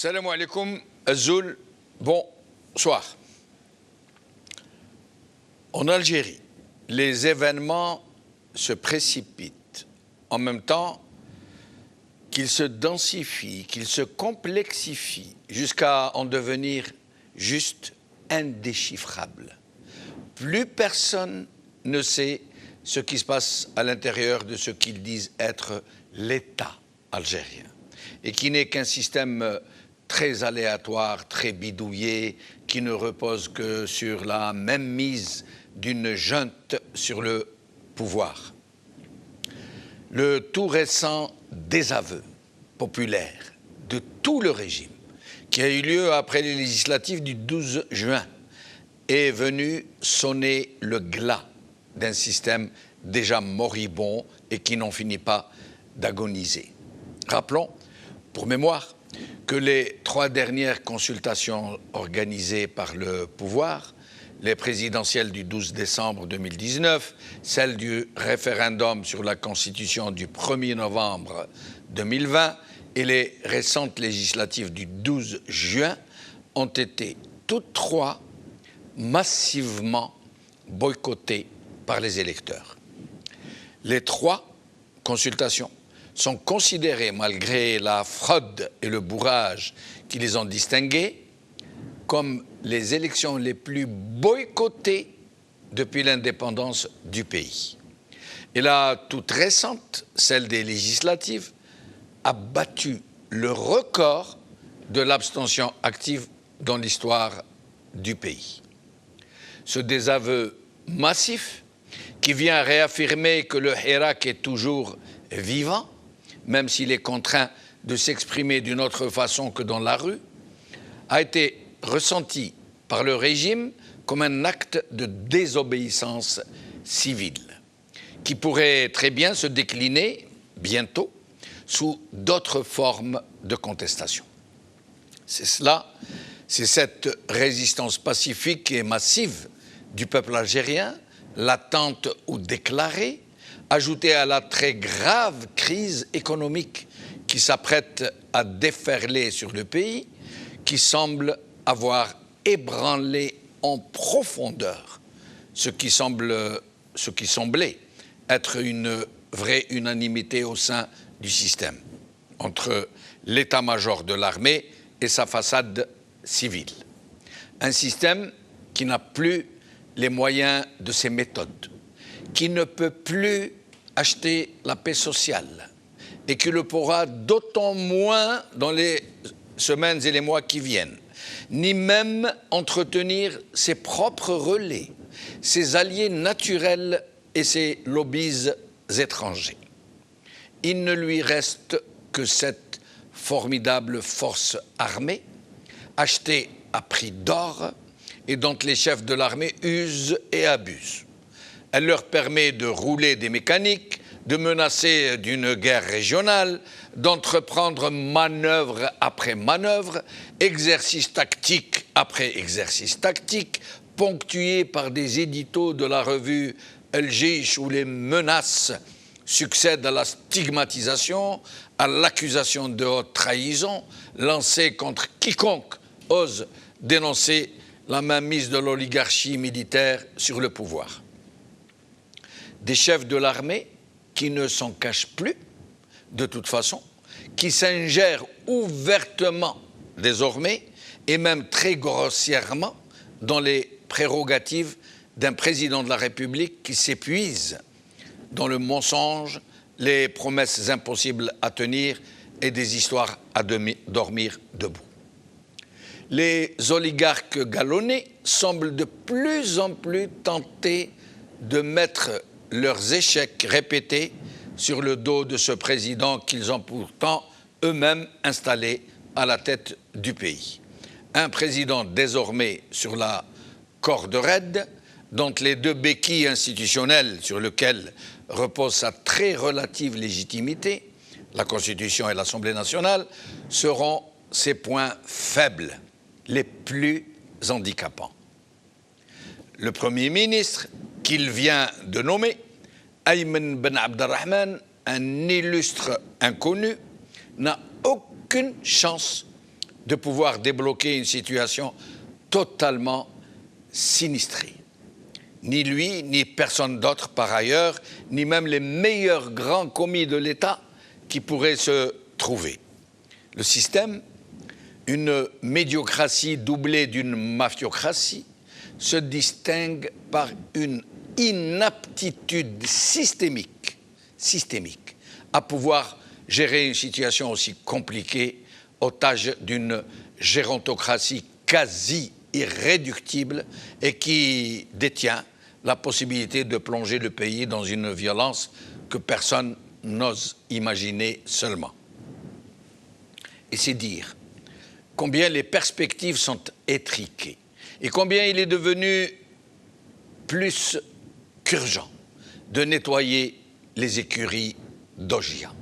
Salam alaikum, Azul, bonsoir. En Algérie, les événements se précipitent en même temps qu'ils se densifient, qu'ils se complexifient jusqu'à en devenir juste indéchiffrables. Plus personne ne sait ce qui se passe à l'intérieur de ce qu'ils disent être l'État algérien et qui n'est qu'un système très aléatoire, très bidouillé, qui ne repose que sur la même mise d'une junte sur le pouvoir. Le tout récent désaveu populaire de tout le régime, qui a eu lieu après les législatives du 12 juin, est venu sonner le glas d'un système déjà moribond et qui n'en finit pas d'agoniser. Rappelons, pour mémoire, que les 3 dernières consultations organisées par le pouvoir, les présidentielles du 12 décembre 2019, celle du référendum sur la Constitution du 1er novembre 2020 et les récentes législatives du 12 juin, ont été toutes 3 massivement boycottées par les électeurs. Les 3 consultations sont considérées, malgré la fraude et le bourrage qui les ont distinguées, comme les élections les plus boycottées depuis l'indépendance du pays. Et la toute récente, celle des législatives, a battu le record de l'abstention active dans l'histoire du pays. Ce désaveu massif, qui vient réaffirmer que le Hirak est toujours vivant, même s'il est contraint de s'exprimer d'une autre façon que dans la rue, a été ressenti par le régime comme un acte de désobéissance civile, qui pourrait très bien se décliner bientôt sous d'autres formes de contestation. C'est cette résistance pacifique et massive du peuple algérien, latente ou déclarée, ajoutée à la très grave crise économique qui s'apprête à déferler sur le pays, qui semble avoir ébranlé en profondeur ce qui semblait être une vraie unanimité au sein du système, entre l'état-major de l'armée et sa façade civile. Un système qui n'a plus les moyens de ses méthodes, qui ne peut plus acheter la paix sociale et qui le pourra d'autant moins dans les semaines et les mois qui viennent, ni même entretenir ses propres relais, ses alliés naturels et ses lobbies étrangers. Il ne lui reste que cette formidable force armée, achetée à prix d'or et dont les chefs de l'armée usent et abusent. Elle leur permet de rouler des mécaniques, de menacer d'une guerre régionale, d'entreprendre manœuvre après manœuvre, exercice tactique après exercice tactique, ponctué par des éditos de la revue El Jeish où les menaces succèdent à la stigmatisation, à l'accusation de haute trahison, lancée contre quiconque ose dénoncer la mainmise de l'oligarchie militaire sur le pouvoir. Des chefs de l'armée qui ne s'en cachent plus, de toute façon, qui s'ingèrent ouvertement désormais, et même très grossièrement, dans les prérogatives d'un président de la République qui s'épuise dans le mensonge, les promesses impossibles à tenir et des histoires à dormir debout. Les oligarques galonnés semblent de plus en plus tentés de mettre leurs échecs répétés sur le dos de ce président qu'ils ont pourtant eux-mêmes installé à la tête du pays. Un président désormais sur la corde raide, dont les 2 béquilles institutionnelles sur lesquelles repose sa très relative légitimité, la Constitution et l'Assemblée nationale, seront ses points faibles, les plus handicapants. Le Premier ministre, qu'il vient de nommer, Ayman Ben Abdelrahman, un illustre inconnu, n'a aucune chance de pouvoir débloquer une situation totalement sinistrée. Ni lui, ni personne d'autre par ailleurs, ni même les meilleurs grands commis de l'État qui pourraient se trouver. Le système, une médiocratie doublée d'une mafiocratie, se distingue par une inaptitude systémique à pouvoir gérer une situation aussi compliquée aux tâches d'une gérontocratie quasi irréductible et qui détient la possibilité de plonger le pays dans une violence que personne n'ose imaginer seulement. Et c'est dire combien les perspectives sont étriquées et combien il est devenu plus qu'urgent de nettoyer les écuries d'Ogia.